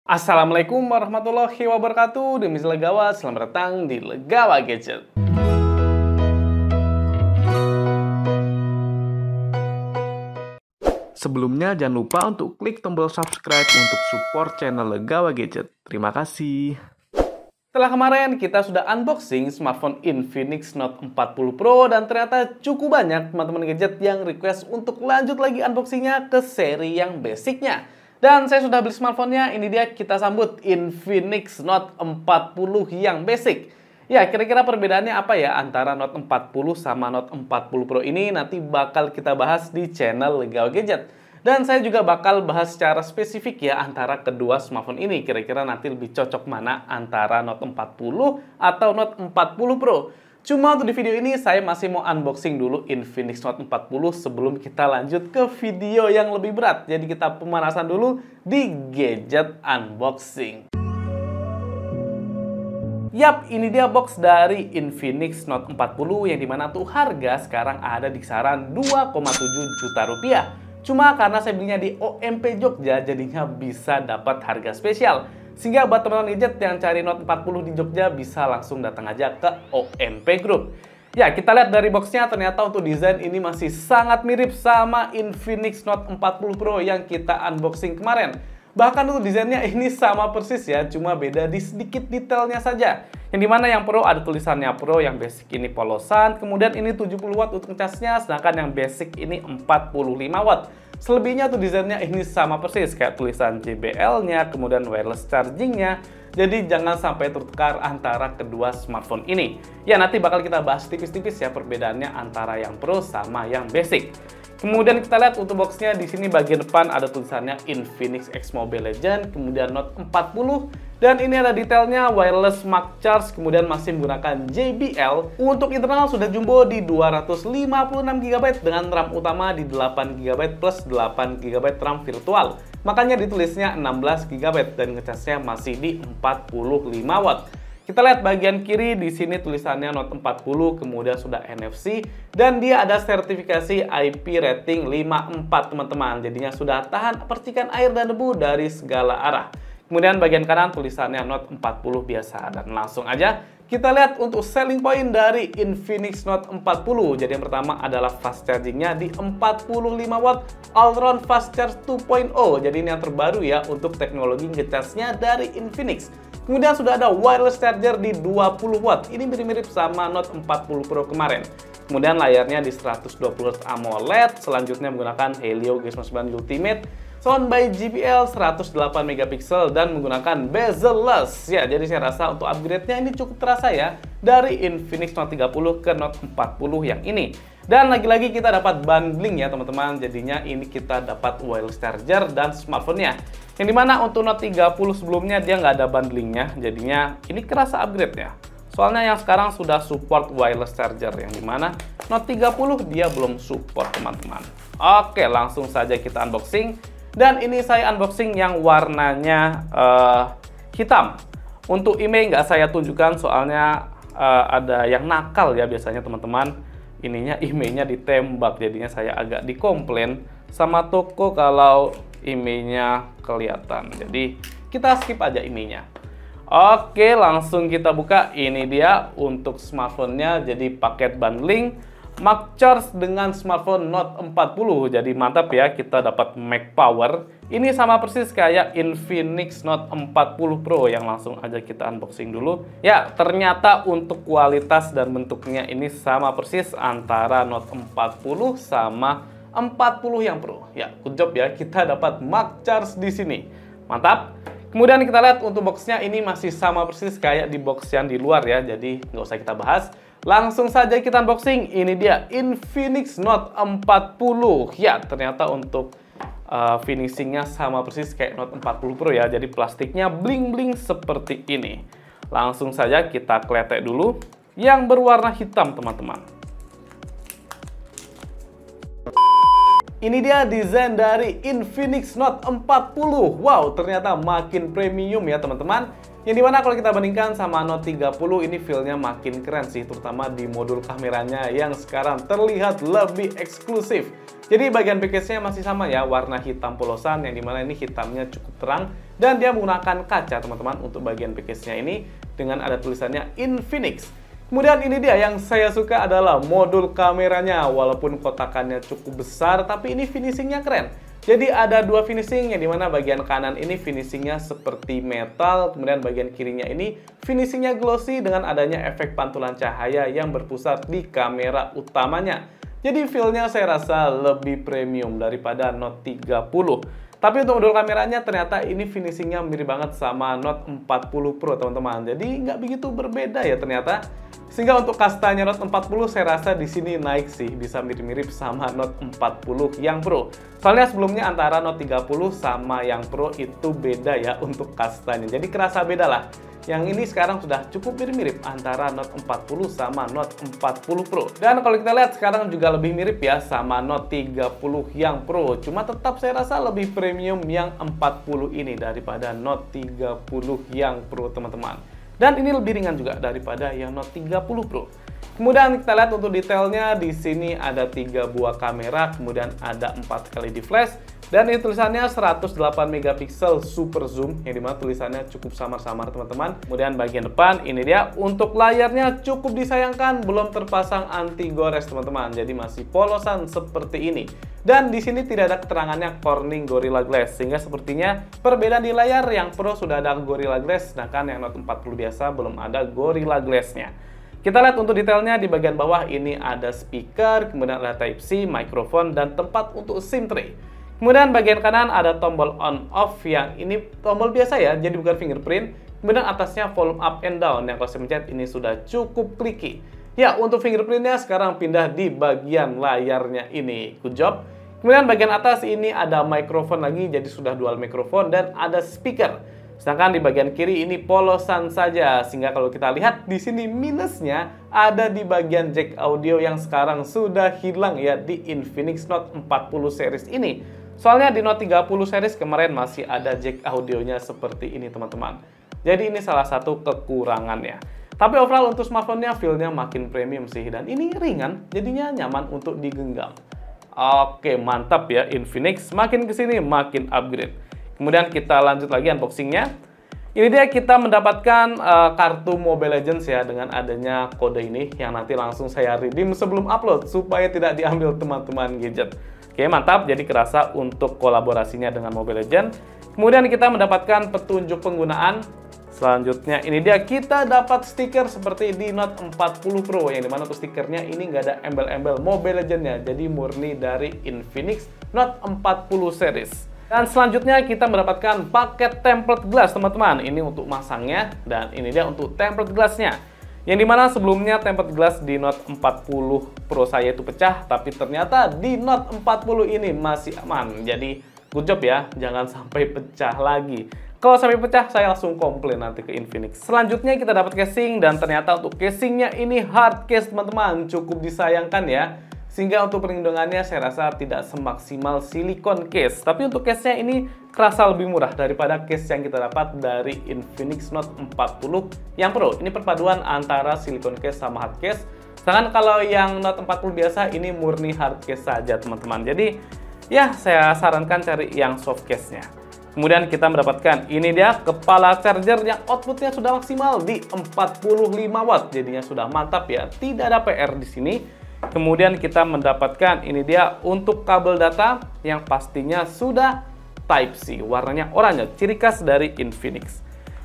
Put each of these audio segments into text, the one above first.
Assalamualaikum warahmatullahi wabarakatuh. Demi Legawa, selamat datang di Legawa Gadget. Sebelumnya jangan lupa untuk klik tombol subscribe untuk support channel Legawa Gadget. Terima kasih. Setelah kemarin kita sudah unboxing smartphone Infinix Note 40 Pro dan ternyata cukup banyak teman-teman gadget yang request untuk lanjut lagi unboxingnya ke seri yang basicnya. Dan saya sudah beli smartphone-nya, ini dia kita sambut Infinix Note 40 yang basic. Ya, kira-kira perbedaannya apa ya antara Note 40 sama Note 40 Pro ini nanti bakal kita bahas di channel Legawa Gadget. Dan saya juga bakal bahas secara spesifik ya antara kedua smartphone ini. Kira-kira nanti lebih cocok mana antara Note 40 atau Note 40 Pro. Cuma untuk di video ini saya masih mau unboxing dulu Infinix Note 40 sebelum kita lanjut ke video yang lebih berat. Jadi kita pemanasan dulu di gadget unboxing. Yap, ini dia box dari Infinix Note 40 yang dimana tuh harga sekarang ada di kisaran 2,7 juta rupiah. Cuma karena saya belinya di OMP Jogja jadinya bisa dapat harga spesial. Sehingga buat teman-teman gadget yang cari Note 40 di Jogja bisa langsung datang aja ke OMP Group. Ya, kita lihat dari boxnya ternyata untuk desain ini masih sangat mirip sama Infinix Note 40 Pro yang kita unboxing kemarin. Bahkan untuk desainnya ini sama persis ya, cuma beda di sedikit detailnya saja. Yang dimana yang Pro ada tulisannya Pro, yang basic ini polosan, kemudian ini 70 watt untuk ngecasnya, sedangkan yang basic ini 45 watt. Selebihnya tuh desainnya ini sama persis, kayak tulisan JBL-nya, kemudian wireless charging-nya. Jadi jangan sampai tertukar antara kedua smartphone ini. Ya, nanti bakal kita bahas tipis-tipis ya perbedaannya antara yang Pro sama yang basic. Kemudian kita lihat untuk boxnya di sini bagian depan ada tulisannya Infinix X Mobile Legends, kemudian Note 40, dan ini ada detailnya wireless Smart Charge, kemudian masih menggunakan JBL. Untuk internal sudah jumbo di 256 GB dengan RAM utama di 8 GB plus 8 GB RAM virtual. Makanya ditulisnya 16 GB dan ngecasnya masih di 45 watt. Kita lihat bagian kiri di sini tulisannya Note 40, kemudian sudah NFC dan dia ada sertifikasi IP rating 54 teman-teman. Jadinya sudah tahan percikan air dan debu dari segala arah. Kemudian bagian kanan tulisannya Note 40 biasa dan langsung aja kita lihat untuk selling point dari Infinix Note 40. Jadi yang pertama adalah fast chargingnya di 45 watt all-round fast charge 2.0. Jadi ini yang terbaru ya untuk teknologi ngecasnya dari Infinix. Kemudian sudah ada wireless charger di 20 watt. Ini mirip-mirip sama Note 40 Pro kemarin. Kemudian layarnya di 120 Hz AMOLED. Selanjutnya menggunakan Helio G99 Ultimate. Sound by JBL 108 MP dan menggunakan bezel-less. Ya, jadi saya rasa untuk upgrade-nya ini cukup terasa ya. Dari Infinix Note 30 ke Note 40 yang ini. Dan lagi-lagi kita dapat bundling ya teman-teman. Jadinya ini kita dapat wireless charger dan smartphone-nya. Yang dimana untuk Note 30 sebelumnya dia nggak ada bundlingnya. Jadinya ini kerasa upgrade-nya. Soalnya yang sekarang sudah support wireless charger. Yang dimana Note 30 dia belum support teman-teman. Oke, langsung saja kita unboxing. Dan ini saya unboxing yang warnanya hitam. Untuk email nggak saya tunjukkan soalnya ada yang nakal ya biasanya teman-teman. Ininya emailnya ditembak, jadinya saya agak dikomplain sama toko kalau emailnya kelihatan. Jadi kita skip aja emailnya. Oke, langsung kita buka. Ini dia untuk smartphone-nya. Jadi paket bundling Smart Charge dengan smartphone Note 40. Jadi mantap ya, kita dapat Max Power. Ini sama persis kayak Infinix Note 40 Pro yang langsung aja kita unboxing dulu. Ya, ternyata untuk kualitas dan bentuknya ini sama persis antara Note 40 sama 40 yang Pro. Ya, good job ya, kita dapat Max Charge di sini. Mantap. Kemudian kita lihat untuk boxnya ini masih sama persis kayak di box yang di luar ya, jadi nggak usah kita bahas. Langsung saja kita unboxing. Ini dia Infinix Note 40. Ya, ternyata untuk finishingnya sama persis kayak Note 40 Pro ya. Jadi plastiknya bling-bling seperti ini. Langsung saja kita kletek dulu. Yang berwarna hitam teman-teman. Ini dia desain dari Infinix Note 40. Wow, ternyata makin premium ya teman-teman. Yang dimana kalau kita bandingkan sama Note 30, ini feel-nya makin keren sih, terutama di modul kameranya yang sekarang terlihat lebih eksklusif. Jadi bagian package-nya masih sama ya, warna hitam polosan, yang dimana ini hitamnya cukup terang, dan dia menggunakan kaca teman-teman untuk bagian package-nya ini, dengan ada tulisannya Infinix. Kemudian ini dia yang saya suka adalah modul kameranya. Walaupun kotakannya cukup besar, tapi ini finishingnya keren. Jadi ada dua finishing, yang dimana bagian kanan ini finishingnya seperti metal, kemudian bagian kirinya ini finishingnya glossy dengan adanya efek pantulan cahaya yang berpusat di kamera utamanya. Jadi feel-nya saya rasa lebih premium daripada Note 30. Tapi untuk modul kameranya ternyata ini finishingnya mirip banget sama Note 40 Pro teman-teman. Jadi nggak begitu berbeda ya ternyata. Sehingga untuk kastanya Note 40 saya rasa di sini naik sih, bisa mirip-mirip sama Note 40 yang Pro. Soalnya sebelumnya antara Note 30 sama yang Pro itu beda ya untuk kastanya. Jadi kerasa beda lah. Yang ini sekarang sudah cukup mirip-mirip antara Note 40 sama Note 40 Pro. Dan kalau kita lihat sekarang juga lebih mirip ya sama Note 30 yang Pro. Cuma tetap saya rasa lebih premium yang 40 ini daripada Note 30 yang Pro teman-teman. Dan ini lebih ringan juga daripada yang Note 30 Pro. Kemudian kita lihat untuk detailnya, di sini ada 3 buah kamera, kemudian ada 4 LED flash, dan ini tulisannya 108 megapiksel super zoom, yang dimana tulisannya cukup samar-samar teman-teman. Kemudian bagian depan, ini dia untuk layarnya cukup disayangkan, belum terpasang anti gores teman-teman, jadi masih polosan seperti ini. Dan di sini tidak ada keterangannya Corning Gorilla Glass, sehingga sepertinya perbedaan di layar yang Pro sudah ada Gorilla Glass, sedangkan yang Note 40 biasa belum ada Gorilla Glass-nya. Kita lihat untuk detailnya di bagian bawah ini ada speaker, kemudian ada Type-C, mikrofon, dan tempat untuk SIM tray. Kemudian bagian kanan ada tombol on-off yang ini tombol biasa ya, jadi bukan fingerprint. Kemudian atasnya volume up and down yang kalau saya pencet ini sudah cukup clicky. Ya, untuk fingerprintnya sekarang pindah di bagian layarnya ini. Good job. Kemudian bagian atas ini ada mikrofon lagi, jadi sudah dual mikrofon dan ada speaker. Sedangkan di bagian kiri ini polosan saja, sehingga kalau kita lihat di sini minusnya ada di bagian jack audio yang sekarang sudah hilang ya di Infinix Note 40 series ini. Soalnya di Note 30 series kemarin masih ada jack audionya seperti ini teman-teman. Jadi ini salah satu kekurangannya. Tapi overall untuk smartphone-nya feel-nya makin premium sih, dan ini ringan, jadinya nyaman untuk digenggam. Oke, mantap ya Infinix, makin kesini makin upgrade. Kemudian kita lanjut lagi unboxingnya. Ini dia kita mendapatkan kartu Mobile Legends ya dengan adanya kode ini yang nanti langsung saya redeem sebelum upload supaya tidak diambil teman-teman gadget. Oke, mantap. Jadi kerasa untuk kolaborasinya dengan Mobile Legends. Kemudian kita mendapatkan petunjuk penggunaan. Selanjutnya ini dia kita dapat stiker seperti di Note 40 Pro yang dimana untuk stikernya ini nggak ada embel-embel Mobile Legends-nya. Jadi murni dari Infinix Note 40 series. Dan selanjutnya kita mendapatkan paket tempered glass teman-teman. Ini untuk masangnya dan ini dia untuk tempered glass-nya. Yang dimana sebelumnya tempered glass di Note 40 Pro saya itu pecah, tapi ternyata di Note 40 ini masih aman. Jadi good job ya, jangan sampai pecah lagi. Kalau sampai pecah saya langsung komplain nanti ke Infinix. Selanjutnya kita dapat casing dan ternyata untuk casingnya ini hard case teman-teman. Cukup disayangkan ya. Sehingga untuk perlindungannya saya rasa tidak semaksimal silikon case. Tapi untuk case-nya ini kerasa lebih murah daripada case yang kita dapat dari Infinix Note 40 yang Pro. Ini perpaduan antara silikon case sama hard case. Sedangkan kalau yang Note 40 biasa ini murni hard case saja teman-teman. Jadi ya saya sarankan cari yang soft case-nya. Kemudian kita mendapatkan ini dia kepala charger yang outputnya sudah maksimal di 45 watt. Jadinya sudah mantap ya, tidak ada PR di sini. Kemudian kita mendapatkan ini dia untuk kabel data yang pastinya sudah Type-C, warnanya oranye, ciri khas dari Infinix.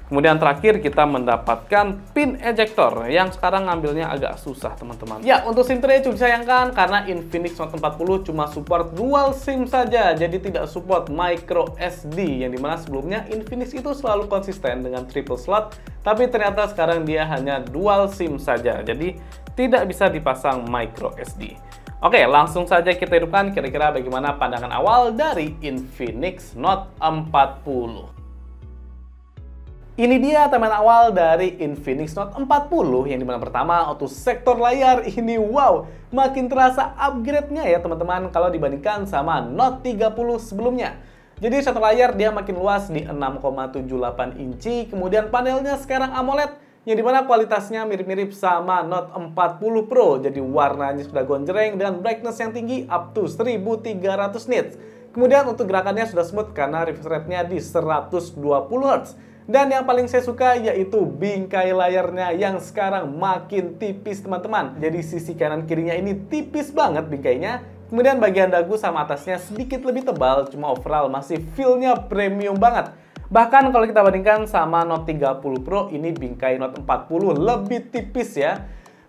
Kemudian terakhir kita mendapatkan pin ejector yang sekarang ngambilnya agak susah teman-teman. Ya, untuk SIM tray cukup disayangkan karena Infinix Note 40 cuma support dual SIM saja, jadi tidak support micro SD, yang dimana sebelumnya Infinix itu selalu konsisten dengan triple slot, tapi ternyata sekarang dia hanya dual SIM saja, jadi tidak bisa dipasang micro SD. Oke, langsung saja kita hidupkan kira-kira bagaimana pandangan awal dari Infinix Note 40. Ini dia teman awal dari Infinix Note 40 yang dimana pertama untuk sektor layar ini wow, makin terasa upgrade-nya ya teman-teman kalau dibandingkan sama Note 30 sebelumnya. Jadi sektor layar dia makin luas di 6,78 inci, kemudian panelnya sekarang AMOLED yang dimana kualitasnya mirip-mirip sama Note 40 Pro. Jadi warnanya sudah gonjreng dan brightness yang tinggi up to 1300 nits. Kemudian untuk gerakannya sudah smooth karena refresh rate-nya di 120 Hz. Dan yang paling saya suka yaitu bingkai layarnya yang sekarang makin tipis teman-teman. Jadi sisi kanan kirinya ini tipis banget bingkainya. Kemudian bagian dagu sama atasnya sedikit lebih tebal, cuma overall masih feel-nya premium banget. Bahkan kalau kita bandingkan sama Note 30 Pro, ini bingkai Note 40 lebih tipis ya.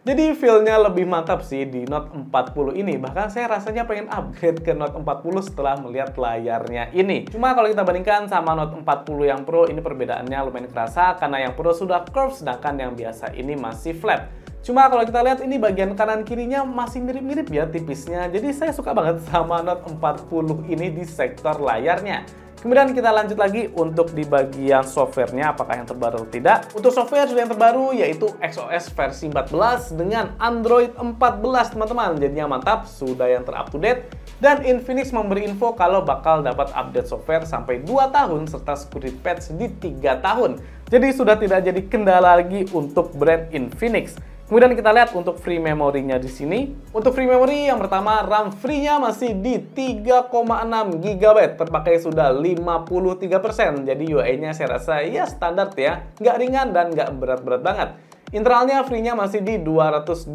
Jadi feel-nya lebih mantap sih di Note 40 ini. Bahkan saya rasanya pengen upgrade ke Note 40 setelah melihat layarnya ini. Cuma kalau kita bandingkan sama Note 40 yang Pro, ini perbedaannya lumayan kerasa karena yang Pro sudah curve, sedangkan yang biasa ini masih flat. Cuma kalau kita lihat ini bagian kanan kirinya masih mirip-mirip ya tipisnya. Jadi saya suka banget sama Note 40 ini di sektor layarnya. Kemudian kita lanjut lagi untuk di bagian softwarenya, apakah yang terbaru atau tidak. Untuk software sudah yang terbaru yaitu XOS versi 14 dengan Android 14 teman-teman. Jadinya mantap, sudah yang ter-up-to-date. Dan Infinix memberi info kalau bakal dapat update software sampai 2 tahun serta security patch di 3 tahun. Jadi sudah tidak jadi kendala lagi untuk brand Infinix. Kemudian kita lihat untuk free memorinya di sini. Untuk free memory yang pertama, RAM free-nya masih di 3,6 GB, terpakai sudah 53%. Jadi UI-nya saya rasa ya standar ya, nggak ringan dan nggak berat-berat banget. Internalnya free-nya masih di 220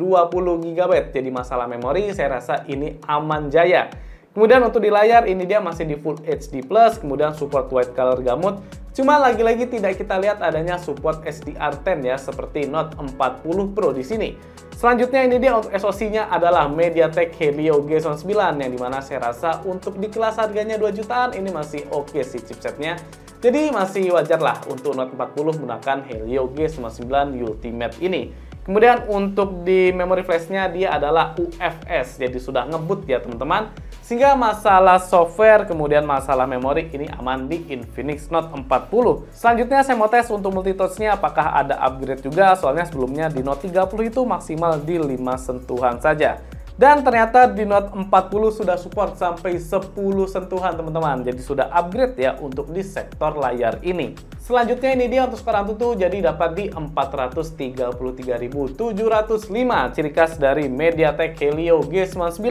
GB, jadi masalah memori saya rasa ini aman jaya. Kemudian untuk di layar ini dia masih di Full HD+, kemudian support white color gamut. Cuma lagi-lagi tidak kita lihat adanya support SDR10 ya, seperti Note 40 Pro di sini. Selanjutnya ini dia untuk SoC-nya adalah MediaTek Helio G99, yang dimana saya rasa untuk di kelas harganya 2 jutaan ini masih oke sih chipsetnya. Jadi masih wajar lah untuk Note 40 menggunakan Helio G99 Ultimate ini. Kemudian untuk di memori flash-nya dia adalah UFS, jadi sudah ngebut ya teman-teman. Sehingga masalah software, kemudian masalah memori ini aman di Infinix Note 40. Selanjutnya saya mau tes untuk multitouch-nya apakah ada upgrade juga, soalnya sebelumnya di Note 30 itu maksimal di 5 sentuhan saja. Dan ternyata di Note 40 sudah support sampai 10 sentuhan teman-teman. Jadi sudah upgrade ya untuk di sektor layar ini. Selanjutnya ini dia untuk skor Antutu, jadi dapat di 433.705. Ciri khas dari MediaTek Helio G99.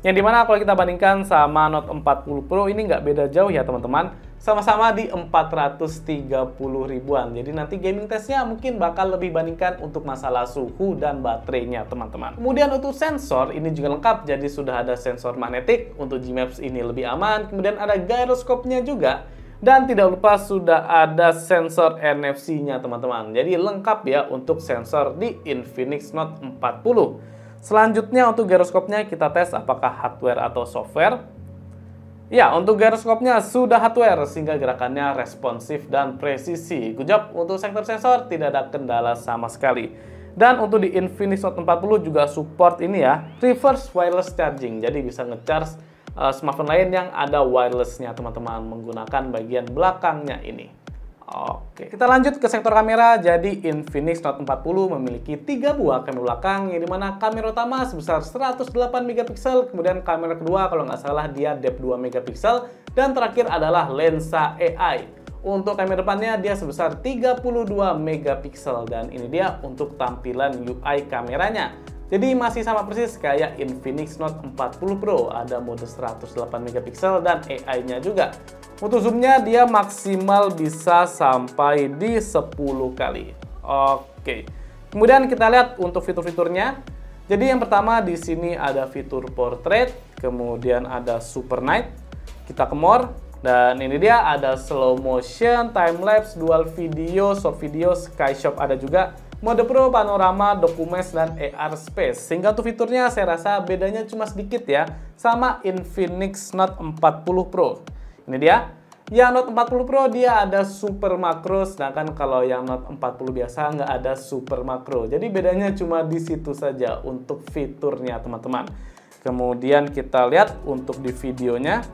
Yang dimana kalau kita bandingkan sama Note 40 Pro ini nggak beda jauh ya teman-teman. Sama-sama di 430 ribuan. Jadi nanti gaming testnya mungkin bakal lebih bandingkan untuk masalah suhu dan baterainya teman-teman. Kemudian untuk sensor ini juga lengkap. Jadi sudah ada sensor magnetik. Untuk Gmaps ini lebih aman. Kemudian ada gyroscope-nya juga. Dan tidak lupa sudah ada sensor NFC-nya teman-teman. Jadi lengkap ya untuk sensor di Infinix Note 40. Selanjutnya untuk gyroscope-nya kita tes apakah hardware atau software. Ya, untuk gyroscope-nya sudah hardware sehingga gerakannya responsif dan presisi. Good job, untuk sektor sensor tidak ada kendala sama sekali. Dan untuk di Infinix Note 40 juga support ini ya, reverse wireless charging. Jadi bisa nge-charge smartphone lain yang ada wireless-nya teman-teman menggunakan bagian belakangnya ini. Oke, kita lanjut ke sektor kamera. Jadi Infinix Note 40 memiliki 3 buah kamera belakang, yang dimana kamera utama sebesar 108 megapiksel, kemudian kamera kedua kalau nggak salah dia depth 2 megapiksel, dan terakhir adalah lensa AI. Untuk kamera depannya dia sebesar 32 megapiksel, dan ini dia untuk tampilan UI kameranya. Jadi masih sama persis kayak Infinix Note 40 Pro, ada mode 108 megapiksel dan AI-nya juga. Untuk zoomnya dia maksimal bisa sampai di 10 kali. Oke. Kemudian kita lihat untuk fitur-fiturnya. Jadi yang pertama di sini ada fitur portrait, kemudian ada super night. Kita ke more dan ini dia ada slow motion, time lapse, dual video, short video, sky shop ada juga. Mode Pro, panorama, documents, dan AR space. Sehingga untuk fiturnya saya rasa bedanya cuma sedikit ya sama Infinix Note 40 Pro. Ini dia. Yang Note 40 Pro dia ada super makro, sedangkan kalau yang Note 40 biasa nggak ada super makro. Jadi bedanya cuma di situ saja untuk fiturnya teman-teman. Kemudian kita lihat untuk di videonya.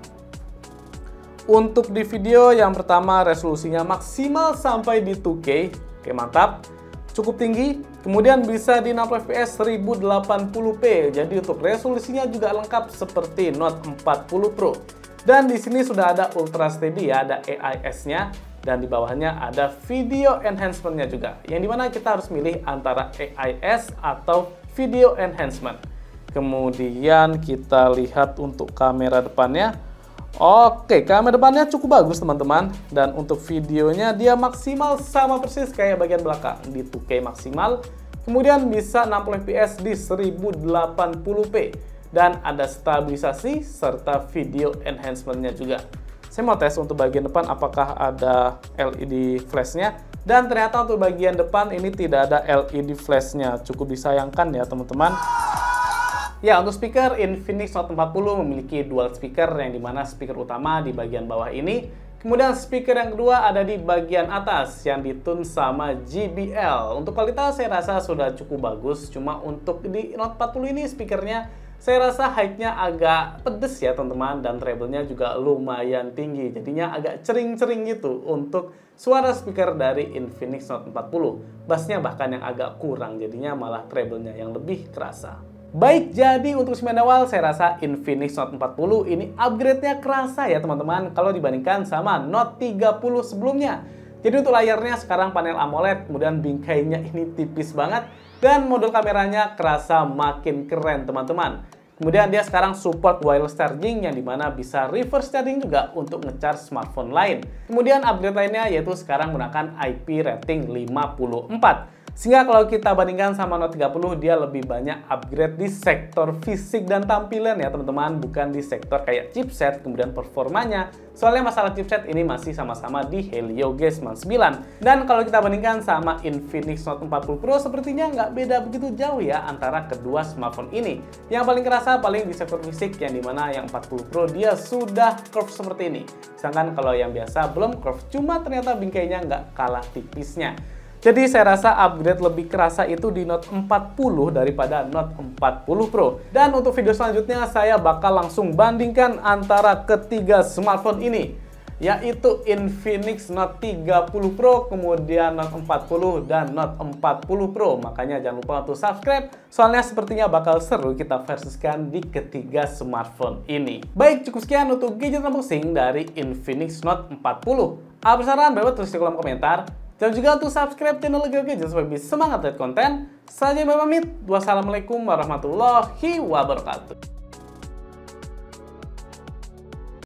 Untuk di video yang pertama resolusinya maksimal sampai di 2K. Oke, mantap. Cukup tinggi. Kemudian bisa di 60 fps 1080p. Jadi untuk resolusinya juga lengkap seperti Note 40 Pro. Dan di sini sudah ada Ultra Steady ya, ada AIS-nya. Dan di bawahnya ada video enhancement-nya juga. Yang dimana kita harus milih antara AIS atau video enhancement. Kemudian kita lihat untuk kamera depannya. Oke, kamera depannya cukup bagus teman-teman. Dan untuk videonya dia maksimal sama persis kayak bagian belakang di 2K maksimal. Kemudian bisa 60 fps di 1080p. Dan ada stabilisasi serta video enhancement-nya juga. Saya mau tes untuk bagian depan apakah ada LED flash-nya. Dan ternyata untuk bagian depan ini tidak ada LED flash-nya. Cukup disayangkan ya teman-teman. Ya, untuk speaker Infinix Note 40 memiliki dual speaker yang dimana speaker utama di bagian bawah ini. Kemudian speaker yang kedua ada di bagian atas yang ditune sama JBL. Untuk kualitas saya rasa sudah cukup bagus. Cuma untuk di Note 40 ini speakernya saya rasa height-nya agak pedes ya teman-teman. Dan treble-nya juga lumayan tinggi. Jadinya agak cering-cering gitu untuk suara speaker dari Infinix Note 40. Bass-nya bahkan yang agak kurang. Jadinya malah treble-nya yang lebih kerasa. Baik, jadi untuk segmen awal saya rasa Infinix Note 40 ini upgrade-nya kerasa ya teman-teman kalau dibandingkan sama Note 30 sebelumnya. Jadi untuk layarnya sekarang panel AMOLED, kemudian bingkainya ini tipis banget, dan modul kameranya kerasa makin keren teman-teman. Kemudian dia sekarang support wireless charging yang dimana bisa reverse charging juga untuk nge-charge smartphone lain. Kemudian upgrade lainnya yaitu sekarang menggunakan IP rating 54. Sehingga kalau kita bandingkan sama Note 30, dia lebih banyak upgrade di sektor fisik dan tampilan ya teman-teman, bukan di sektor kayak chipset, kemudian performanya. Soalnya masalah chipset ini masih sama-sama di Helio G99. Dan kalau kita bandingkan sama Infinix Note 40 Pro, sepertinya nggak beda begitu jauh ya antara kedua smartphone ini. Yang paling kerasa paling di sektor fisik, yang dimana yang 40 Pro dia sudah curve seperti ini. Sedangkan kalau yang biasa belum curve, cuma ternyata bingkainya nggak kalah tipisnya. Jadi saya rasa upgrade lebih kerasa itu di Note 40 daripada Note 40 Pro. Dan untuk video selanjutnya saya bakal langsung bandingkan antara ketiga smartphone ini, yaitu Infinix Note 30 Pro, kemudian Note 40 dan Note 40 Pro. Makanya jangan lupa untuk subscribe, soalnya sepertinya bakal seru kita versuskan di ketiga smartphone ini. Baik, cukup sekian untuk gadget unboxing dari Infinix Note 40. Apa saran, bebas tulis di kolom komentar. Dan juga untuk subscribe channel Lego Gadget supaya bisa semangat lihat konten. Saya pamit. Wassalamualaikum warahmatullahi wabarakatuh.